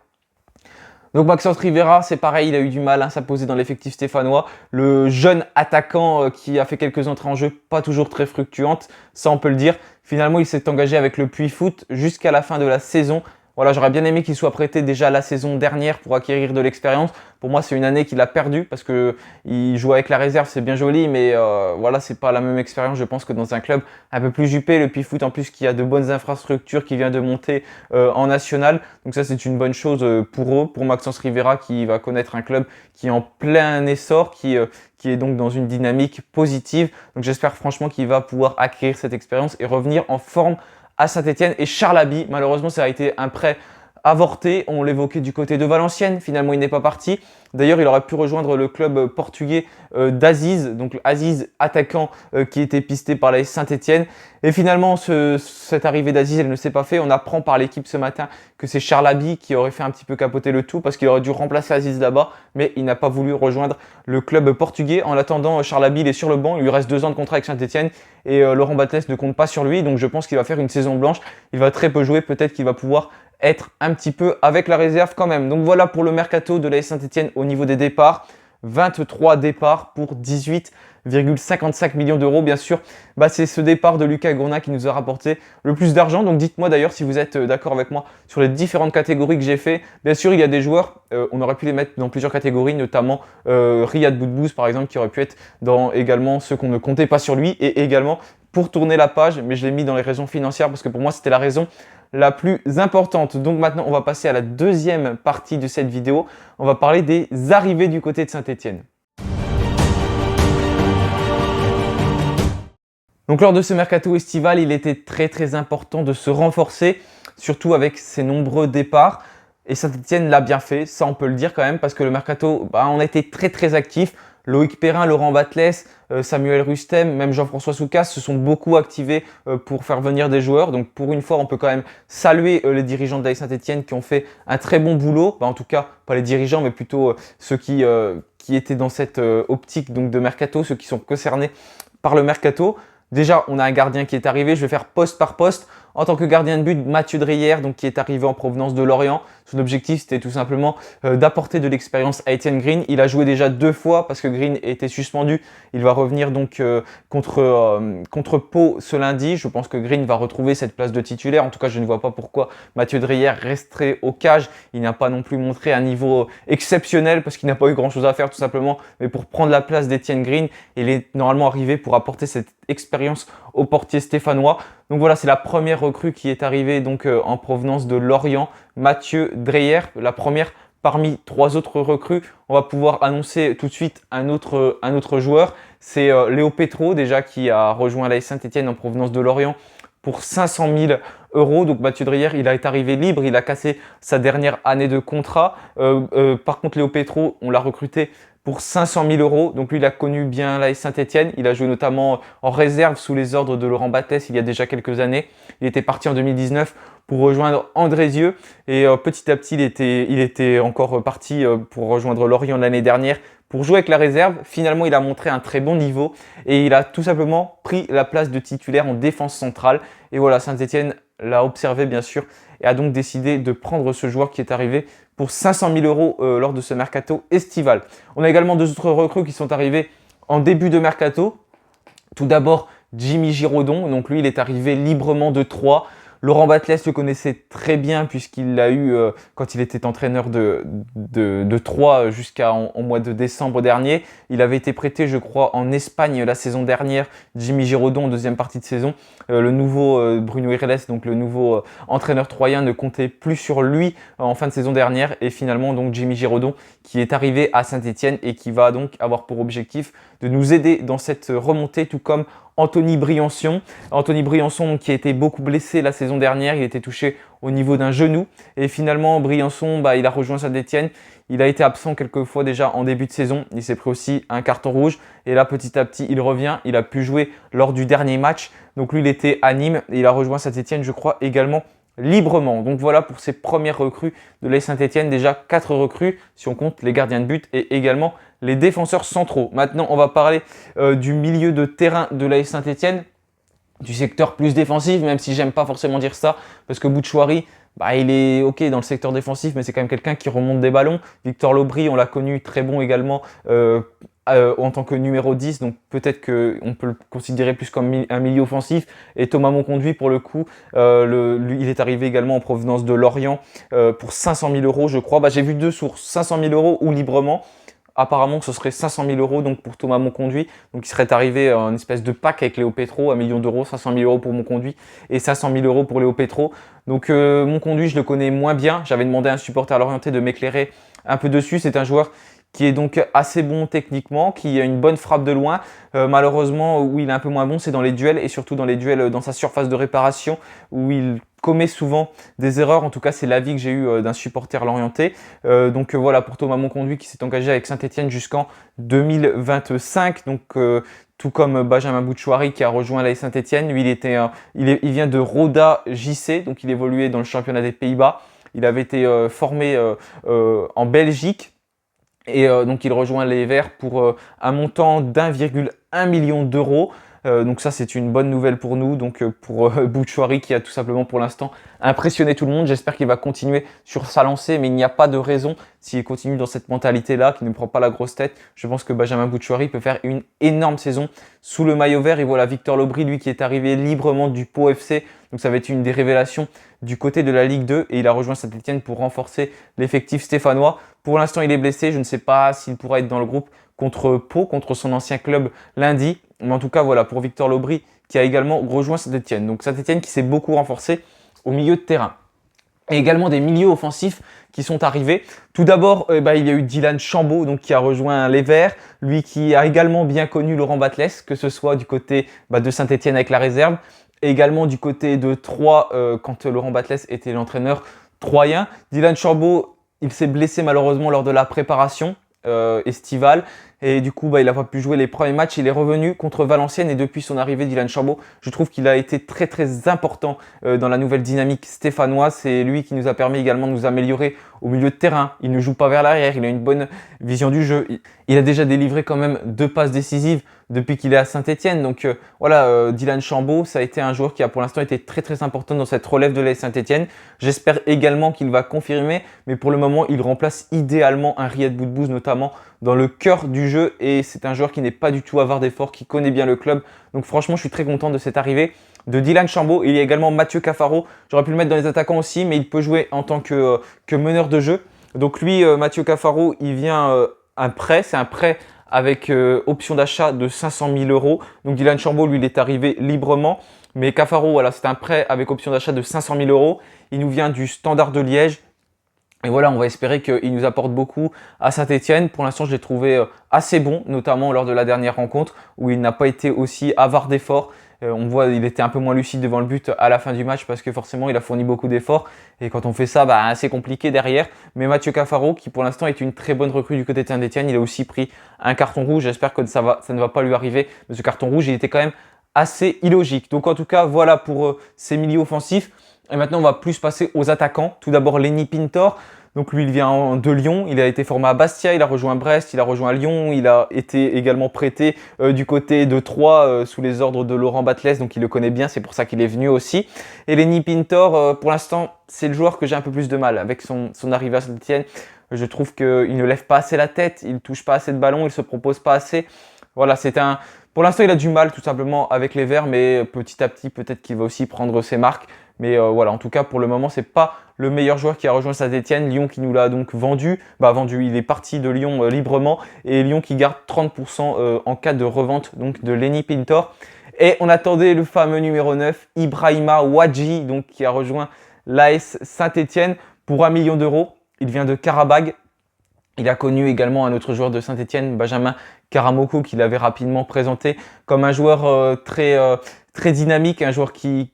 Donc Maxence Rivera, c'est pareil, il a eu du mal à s'imposer dans l'effectif stéphanois. Le jeune attaquant qui a fait quelques entrées en jeu, pas toujours très fructuantes, ça on peut le dire. Finalement, il s'est engagé avec le Puy Foot jusqu'à la fin de la saison. Voilà, j'aurais bien aimé qu'il soit prêté déjà la saison dernière pour acquérir de l'expérience. Pour moi, c'est une année qu'il a perdue parce que il joue avec la réserve, c'est bien joli, mais voilà, c'est pas la même expérience. Je pense que dans un club un peu plus juppé, le Puy Foot en plus qui a de bonnes infrastructures, qui vient de monter en national. Donc ça, c'est une bonne chose pour eux, pour Maxence Rivera qui va connaître un club qui est en plein essor, qui est donc dans une dynamique positive. Donc j'espère franchement qu'il va pouvoir acquérir cette expérience et revenir en forme à Saint-Etienne. Et Charles Haby, malheureusement, ça a été un prêt avorté. On l'évoquait du côté de Valenciennes. Finalement, il n'est pas parti. D'ailleurs, il aurait pu rejoindre le club portugais d'Aziz, donc Aziz, attaquant qui était pisté par la Saint-Etienne. Et finalement, cette arrivée d'Aziz, elle ne s'est pas fait. On apprend par l'équipe ce matin que c'est Charles Haby qui aurait fait un petit peu capoter le tout parce qu'il aurait dû remplacer Aziz là-bas, mais il n'a pas voulu rejoindre le club portugais. En attendant, Charles Haby, il est sur le banc. Il lui reste 2 ans de contrat avec Saint-Etienne et Laurent Batles ne compte pas sur lui. Donc je pense qu'il va faire une saison blanche. Il va très peu jouer. Peut-être qu'il va pouvoir être un petit peu avec la réserve quand même. Donc voilà pour le mercato de l'AS Saint-Etienne au niveau des départs. 23 départs pour 18,55 millions d'euros. Bien sûr, c'est ce départ de Lucas Gourna qui nous a rapporté le plus d'argent. Donc dites-moi d'ailleurs si vous êtes d'accord avec moi sur les différentes catégories que j'ai fait. Bien sûr, il y a des joueurs, on aurait pu les mettre dans plusieurs catégories, notamment Riyad Boudbouz par exemple, qui aurait pu être dans également ceux qu'on ne comptait pas sur lui, et également pour tourner la page, mais je l'ai mis dans les raisons financières parce que pour moi c'était la raison la plus importante. Donc maintenant, on va passer à la deuxième partie de cette vidéo. On va parler des arrivées du côté de Saint-Etienne. Donc lors de ce mercato estival, il était très important de se renforcer, surtout avec ses nombreux départs. Et Saint-Etienne l'a bien fait, ça on peut le dire quand même, parce que le mercato, on a été très actifs. Loïc Perrin, Laurent Batles, Samuel Rustem, même Jean-François Soucas se sont beaucoup activés pour faire venir des joueurs. Donc pour une fois, on peut quand même saluer les dirigeants de l'AS Saint-Etienne qui ont fait un très bon boulot. En tout cas, pas les dirigeants, mais plutôt ceux qui étaient dans cette optique donc, de mercato, ceux qui sont concernés par le mercato. Déjà, on a un gardien qui est arrivé. Je vais faire poste par poste. En tant que gardien de but, Mathieu Dreyer, donc, qui est arrivé en provenance de Lorient. Son objectif, c'était tout simplement d'apporter de l'expérience à Étienne Green. Il a joué déjà 2 fois parce que Green était suspendu. Il va revenir donc contre Pau ce lundi. Je pense que Green va retrouver cette place de titulaire. En tout cas, je ne vois pas pourquoi Mathieu Dreyer resterait au cage. Il n'a pas non plus montré un niveau exceptionnel parce qu'il n'a pas eu grand-chose à faire tout simplement. Mais pour prendre la place d'Étienne Green, il est normalement arrivé pour apporter cette expérience au portier stéphanois. Donc voilà, c'est la première recrue qui est arrivée donc en provenance de Lorient, Mathieu Dreyer, la première parmi 3 autres recrues. On va pouvoir annoncer tout de suite un autre joueur. C'est Léo Petro déjà qui a rejoint l'AS Saint-Etienne en provenance de Lorient pour 500 000 euros. Donc Mathieu Dreyer, il est arrivé libre, il a cassé sa dernière année de contrat. Par contre, Léo Petro, on l'a recruté pour 500 000 euros. Donc lui, il a connu bien l'AS Saint-Etienne. Il a joué notamment en réserve sous les ordres de Laurent Batles il y a déjà quelques années. Il était parti en 2019 pour rejoindre Andrézieux. Et petit à petit, il était encore parti pour rejoindre Lorient l'année dernière pour jouer avec la réserve. Finalement, il a montré un très bon niveau et il a tout simplement pris la place de titulaire en défense centrale. Et voilà, Saint-Etienne l'a observé bien sûr et a donc décidé de prendre ce joueur qui est arrivé pour 500 000 euros lors de ce mercato estival. On a également 2 autres recrues qui sont arrivés en début de mercato. Tout d'abord, Jimmy Giraudon. Donc lui, il est arrivé librement de Troyes. Laurent Batles le connaissait très bien puisqu'il l'a eu quand il était entraîneur de Troyes jusqu'en mois de décembre dernier. Il avait été prêté, je crois, en Espagne la saison dernière. Jimmy Giraudon en deuxième partie de saison. Le nouveau Bruno Irles, donc le nouveau entraîneur troyen, ne comptait plus sur lui en fin de saison dernière. Et finalement, donc Jimmy Giraudon qui est arrivé à Saint-Étienne et qui va donc avoir pour objectif de nous aider dans cette remontée, tout comme Anthony Briançon. Anthony Briançon qui a été beaucoup blessé la saison dernière, il était touché au niveau d'un genou. Et finalement, Briançon, il a rejoint Saint-Étienne. Il a été absent quelques fois déjà en début de saison. Il s'est pris aussi un carton rouge. Et là, petit à petit, il revient. Il a pu jouer lors du dernier match. Donc lui, il était à Nîmes et il a rejoint Saint-Étienne, je crois, également librement. Donc voilà pour ces premières recrues de l'AS Saint-Étienne. Déjà 4 recrues si on compte les gardiens de but et également les défenseurs centraux. Maintenant, on va parler du milieu de terrain de l'AS Saint-Étienne, du secteur plus défensif, même si j'aime pas forcément dire ça, parce que Bouchouari, il est ok dans le secteur défensif, mais c'est quand même quelqu'un qui remonte des ballons. Victor Lobry, on l'a connu très bon également en tant que numéro 10, donc peut-être qu'on peut le considérer plus comme un milieu offensif. Et Thomas Monconduit, pour le coup, lui, il est arrivé également en provenance de Lorient pour 500 000 euros, je crois. J'ai vu deux sources, 500 000 euros ou librement. Apparemment, ce serait 500 000 euros donc pour Thomas Monconduit. Donc, il serait arrivé en espèce de pack avec Léo Petro, 1 million d'euros, 500 000 euros pour Monconduit et 500 000 euros pour Léo Petro. Donc, Monconduit, je le connais moins bien. J'avais demandé à un supporter à l'orienté de m'éclairer un peu dessus. C'est un joueur qui est donc assez bon techniquement, qui a une bonne frappe de loin. Malheureusement, où il est un peu moins bon, c'est dans les duels et surtout dans les duels dans sa surface de réparation où il commet souvent des erreurs. En tout cas, c'est l'avis que j'ai eu d'un supporter l'orienté. Donc voilà, pour Thomas Monconduit qui s'est engagé avec Saint-Étienne jusqu'en 2025. Donc tout comme Benjamin Bouchouari qui a rejoint l'AS Saint-Étienne. Lui, il vient de Roda JC, donc il évoluait dans le championnat des Pays-Bas. Il avait été formé en Belgique. Et donc il rejoint les Verts pour un montant d'1,1 million d'euros. Donc ça c'est une bonne nouvelle pour nous, donc pour Bouchouari qui a tout simplement pour l'instant impressionné tout le monde. J'espère qu'il va continuer sur sa lancée, mais il n'y a pas de raison s'il continue dans cette mentalité-là, qu'il ne prend pas la grosse tête. Je pense que Benjamin Bouchouari peut faire une énorme saison sous le maillot vert. Et voilà Victor Lobry, lui qui est arrivé librement du Pau FC, donc ça va être une des révélations du côté de la Ligue 2 et il a rejoint Saint-Étienne pour renforcer l'effectif stéphanois. Pour l'instant il est blessé, je ne sais pas s'il pourra être dans le groupe contre Pau, contre son ancien club lundi. Mais en tout cas, voilà, pour Victor Lobry, qui a également rejoint Saint-Étienne. Donc Saint-Étienne qui s'est beaucoup renforcé au milieu de terrain. Et également des milieux offensifs qui sont arrivés. Tout d'abord, il y a eu Dylan Chambaud donc, qui a rejoint les Verts. Lui qui a également bien connu Laurent Batles, que ce soit du côté de Saint-Étienne avec la réserve, et également du côté de Troyes quand Laurent Batles était l'entraîneur troyen. Dylan Chambaud, il s'est blessé malheureusement lors de la préparation estivale. Et du coup, il n'a pas pu jouer les premiers matchs. Il est revenu contre Valenciennes et depuis son arrivée, Dylan Chambaud, je trouve qu'il a été très très important dans la nouvelle dynamique stéphanoise. C'est lui qui nous a permis également de nous améliorer au milieu de terrain. Il ne joue pas vers l'arrière, il a une bonne vision du jeu. Il a déjà délivré quand même 2 passes décisives depuis qu'il est à Saint-Étienne. Donc Dylan Chambaud, ça a été un joueur qui a pour l'instant été très très important dans cette relève de l'AS Saint-Étienne. J'espère également qu'il va confirmer, mais pour le moment, il remplace idéalement un Riyad Boudbouz, notamment dans le cœur du jeu. Et c'est un joueur qui n'est pas du tout avare d'efforts, qui connaît bien le club. Donc franchement, je suis très content de cette arrivée de Dylan Chambaud. Il y a également Mathieu Cafaro. J'aurais pu le mettre dans les attaquants aussi, mais il peut jouer en tant que meneur de jeu. Donc lui, Mathieu Cafaro, il vient un prêt. C'est un prêt avec option d'achat de 500 000 euros. Donc Dylan Chambaud, lui, il est arrivé librement. Mais Cafaro, voilà, c'est un prêt avec option d'achat de 500 000 euros. Il nous vient du Standard de Liège. Et voilà, on va espérer qu'il nous apporte beaucoup à Saint-Étienne. Pour l'instant, je l'ai trouvé assez bon, notamment lors de la dernière rencontre où il n'a pas été aussi avare d'efforts. On voit il était un peu moins lucide devant le but à la fin du match parce que forcément, il a fourni beaucoup d'efforts. Et quand on fait ça, c'est compliqué derrière. Mais Mathieu Cafaro, qui pour l'instant est une très bonne recrue du côté de Saint-Étienne, il a aussi pris un carton rouge. J'espère que ça ne va pas lui arriver. Mais ce carton rouge, il était quand même assez illogique. Donc en tout cas, voilà pour ces milieux offensifs. Et maintenant, on va plus passer aux attaquants. Tout d'abord, Lenny Pintor. Donc lui, il vient de Lyon. Il a été formé à Bastia. Il a rejoint Brest. Il a rejoint Lyon. Il a été également prêté du côté de Troyes sous les ordres de Laurent Batles. Donc il le connaît bien. C'est pour ça qu'il est venu aussi. Et Lenny Pintor, pour l'instant, c'est le joueur que j'ai un peu plus de mal avec son arrivée à Saint-Étienne. Je trouve qu'il ne lève pas assez la tête. Il ne touche pas assez de ballons. Il ne se propose pas assez. Voilà, pour l'instant, il a du mal tout simplement avec les Verts, mais petit à petit, peut-être qu'il va aussi prendre ses marques. Mais voilà, en tout cas, pour le moment, c'est pas le meilleur joueur qui a rejoint Saint-Etienne. Lyon qui nous l'a donc vendu. Il est parti de Lyon librement. Et Lyon qui garde 30% en cas de revente donc de Lenny Pintor. Et on attendait le fameux numéro 9, Ibrahima Ouadji, donc qui a rejoint l'AS Saint-Etienne pour 1 million d'euros. Il vient de Karabag. Il a connu également un autre joueur de Saint-Etienne, Benjamin Karamoko, qu'il avait rapidement présenté comme un joueur très dynamique, un joueur qui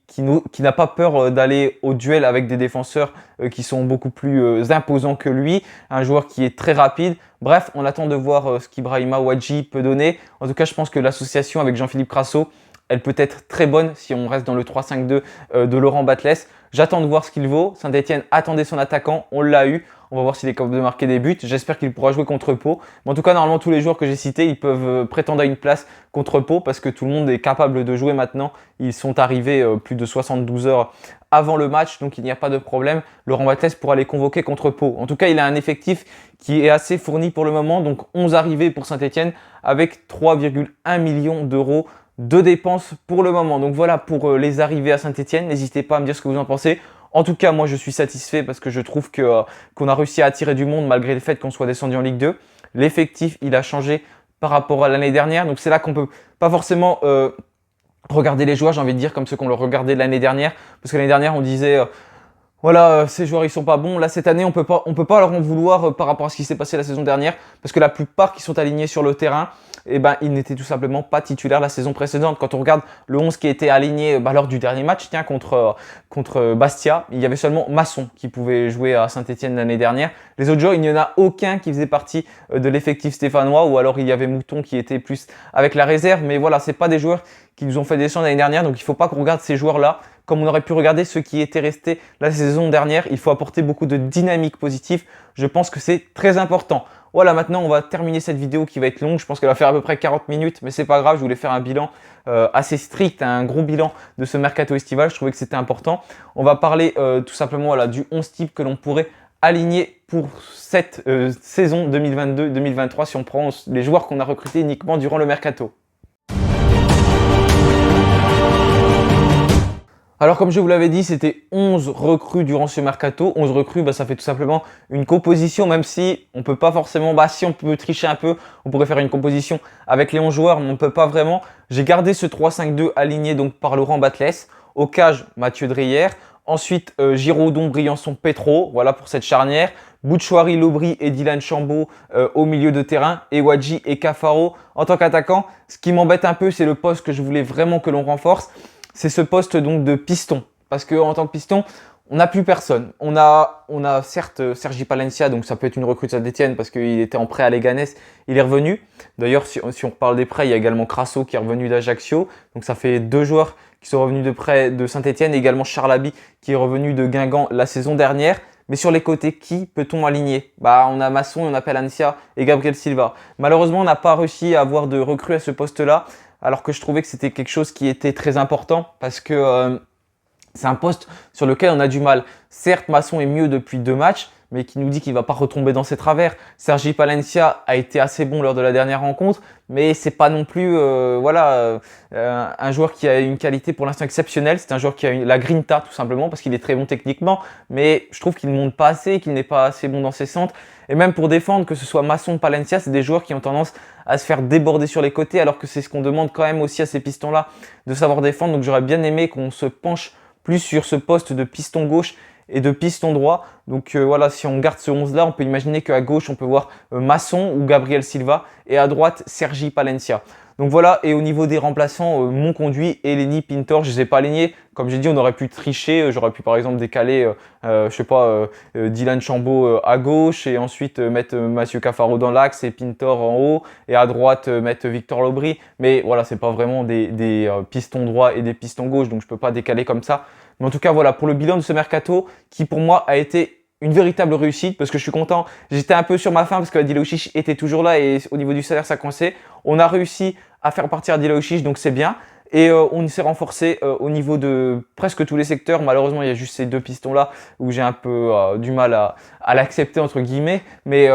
n'a pas peur d'aller au duel avec des défenseurs qui sont beaucoup plus imposants que lui, un joueur qui est très rapide. Bref, on attend de voir ce qu'Ibrahima Ouadji peut donner. En tout cas, je pense que l'association avec Jean-Philippe Crasso, elle peut être très bonne si on reste dans le 3-5-2 de Laurent Batles. J'attends de voir ce qu'il vaut. Saint-Etienne attendait son attaquant, on l'a eu. On va voir s'il est capable de marquer des buts. J'espère qu'il pourra jouer contre Pau. Mais en tout cas, normalement, tous les joueurs que j'ai cités, ils peuvent prétendre à une place contre Pau parce que tout le monde est capable de jouer maintenant. Ils sont arrivés plus de 72 heures avant le match, donc il n'y a pas de problème. Laurent Batles pourra les convoquer contre Pau. En tout cas, il a un effectif qui est assez fourni pour le moment. Donc 11 arrivées pour Saint-Etienne avec 3,1 millions d'euros de dépenses pour le moment. Donc voilà pour les arrivées à Saint-Etienne. N'hésitez pas à me dire ce que vous en pensez. En tout cas, moi, je suis satisfait parce que je trouve qu'on a réussi à attirer du monde malgré le fait qu'on soit descendu en Ligue 2. L'effectif, il a changé par rapport à l'année dernière. Donc, c'est là qu'on peut pas forcément regarder les joueurs, j'ai envie de dire, comme ceux qu'on le regardait l'année dernière. Parce que l'année dernière, on disait voilà, ces joueurs, ils sont pas bons. Là, cette année, on peut pas leur en vouloir par rapport à ce qui s'est passé la saison dernière. Parce que la plupart qui sont alignés sur le terrain, eh ben, ils n'étaient tout simplement pas titulaires la saison précédente. Quand on regarde le 11 qui a été aligné lors du dernier match, contre Bastia, il y avait seulement Masson qui pouvait jouer à Saint-Etienne l'année dernière. Les autres joueurs, il n'y en a aucun qui faisait partie de l'effectif stéphanois, ou alors il y avait Mouton qui était plus avec la réserve. Mais voilà, c'est pas des joueurs qui nous ont fait descendre l'année dernière, donc il ne faut pas qu'on regarde ces joueurs-là comme on aurait pu regarder ceux qui étaient restés la saison dernière. Il faut apporter beaucoup de dynamique positive. Je pense que c'est très important. Voilà, maintenant on va terminer cette vidéo qui va être longue. Je pense qu'elle va faire à peu près 40 minutes, mais c'est pas grave. Je voulais faire un bilan assez strict, un gros bilan de ce mercato estival. Je trouvais que c'était important. On va parler tout simplement voilà, du 11 type que l'on pourrait aligner pour cette saison 2022-2023 si on prend les joueurs qu'on a recrutés uniquement durant le mercato. Alors comme je vous l'avais dit, c'était 11 recrues durant ce mercato. 11 recrues, ça fait tout simplement une composition, même si on peut pas forcément, si on peut tricher un peu, on pourrait faire une composition avec les 11 joueurs, mais on ne peut pas vraiment. J'ai gardé ce 3-5-2 aligné donc par Laurent Batles. Au cage, Mathieu Dreyer. Ensuite, Giraudon, Briançon, Petro, voilà pour cette charnière. Bouchouari, Lobry et Dylan Chambaud au milieu de terrain. Et Ouadji et Cafaro en tant qu'attaquant. Ce qui m'embête un peu, c'est le poste que je voulais vraiment que l'on renforce. C'est ce poste donc de piston. Parce qu'en tant que piston, on n'a plus personne. On a certes Sergi Palencia, donc ça peut être une recrue de Saint-Etienne parce qu'il était en prêt à Leganés, il est revenu. D'ailleurs, si on parle des prêts, il y a également Crasso qui est revenu d'Ajaccio. Donc ça fait 2 joueurs qui sont revenus de prêt de Saint-Etienne. Et également Charlaby qui est revenu de Guingamp la saison dernière. Mais sur les côtés, qui peut-on aligner? On a Masson, on a Palencia et Gabriel Silva. Malheureusement, on n'a pas réussi à avoir de recrues à ce poste-là. Alors que je trouvais que c'était quelque chose qui était très important parce que c'est un poste sur lequel on a du mal. Certes, Masson est mieux depuis 2 matchs, mais qui nous dit qu'il ne va pas retomber dans ses travers. Sergi Palencia a été assez bon lors de la dernière rencontre, mais c'est pas non plus un joueur qui a une qualité pour l'instant exceptionnelle. C'est un joueur qui a la grinta tout simplement parce qu'il est très bon techniquement, mais je trouve qu'il ne monte pas assez, qu'il n'est pas assez bon dans ses centres. Et même pour défendre, que ce soit Masson, Palencia, c'est des joueurs qui ont tendance à se faire déborder sur les côtés, alors que c'est ce qu'on demande quand même aussi à ces pistons-là, de savoir défendre. Donc j'aurais bien aimé qu'on se penche plus sur ce poste de piston gauche et de piston droit. Donc voilà, si on garde ce 11-là, on peut imaginer qu'à gauche, on peut voir Masson ou Gabriel Silva et à droite, Sergi Palencia. Donc voilà, et au niveau des remplaçants, mon conduit et Lenny Pintor, je ne les ai pas alignés. Comme j'ai dit, on aurait pu tricher. J'aurais pu par exemple décaler, Dylan Chambaud à gauche et ensuite mettre Mathieu Cafaro dans l'axe et Pintor en haut. Et à droite, mettre Victor Lobry. Mais voilà, c'est pas vraiment des pistons droits et des pistons gauche, donc je peux pas décaler comme ça. Mais en tout cas, voilà, pour le bilan de ce mercato, qui pour moi a été une véritable réussite parce que je suis content. J'étais un peu sur ma faim parce que Adil Aouchiche était toujours là et au niveau du salaire, ça coinçait. On a réussi à faire partir Adil Aouchiche, donc c'est bien. Et on s'est renforcé au niveau de presque tous les secteurs. Malheureusement, il y a juste ces 2 pistons-là où j'ai un peu du mal à l'accepter, entre guillemets. Mais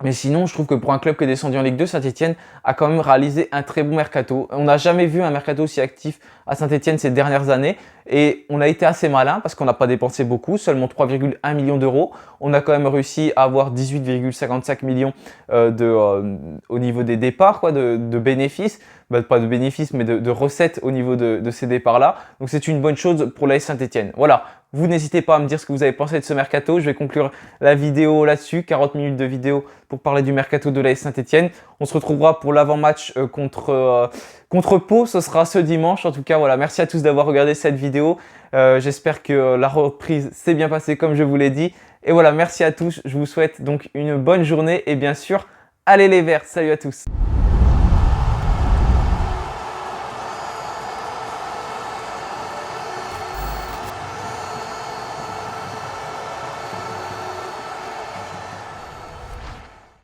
Mais sinon, je trouve que pour un club qui est descendu en Ligue 2, Saint-Etienne a quand même réalisé un très bon mercato. On n'a jamais vu un mercato aussi actif à Saint-Etienne ces dernières années. Et on a été assez malin parce qu'on n'a pas dépensé beaucoup, seulement 3,1 millions d'euros. On a quand même réussi à avoir 18,55 millions au niveau des départs, quoi, de bénéfices. Bah, pas de bénéfices, mais de recettes au niveau de ces départs-là. Donc c'est une bonne chose pour l'AS Saint-Etienne. Voilà, vous n'hésitez pas à me dire ce que vous avez pensé de ce mercato. Je vais conclure la vidéo là-dessus, 40 minutes de vidéo pour parler du mercato de l'AS Saint-Etienne. On se retrouvera pour l'avant-match contre Pau, ce sera ce dimanche. En tout cas, voilà, merci à tous d'avoir regardé cette vidéo. J'espère que la reprise s'est bien passée comme je vous l'ai dit. Et voilà, merci à tous. Je vous souhaite donc une bonne journée et bien sûr, allez les Verts. Salut à tous.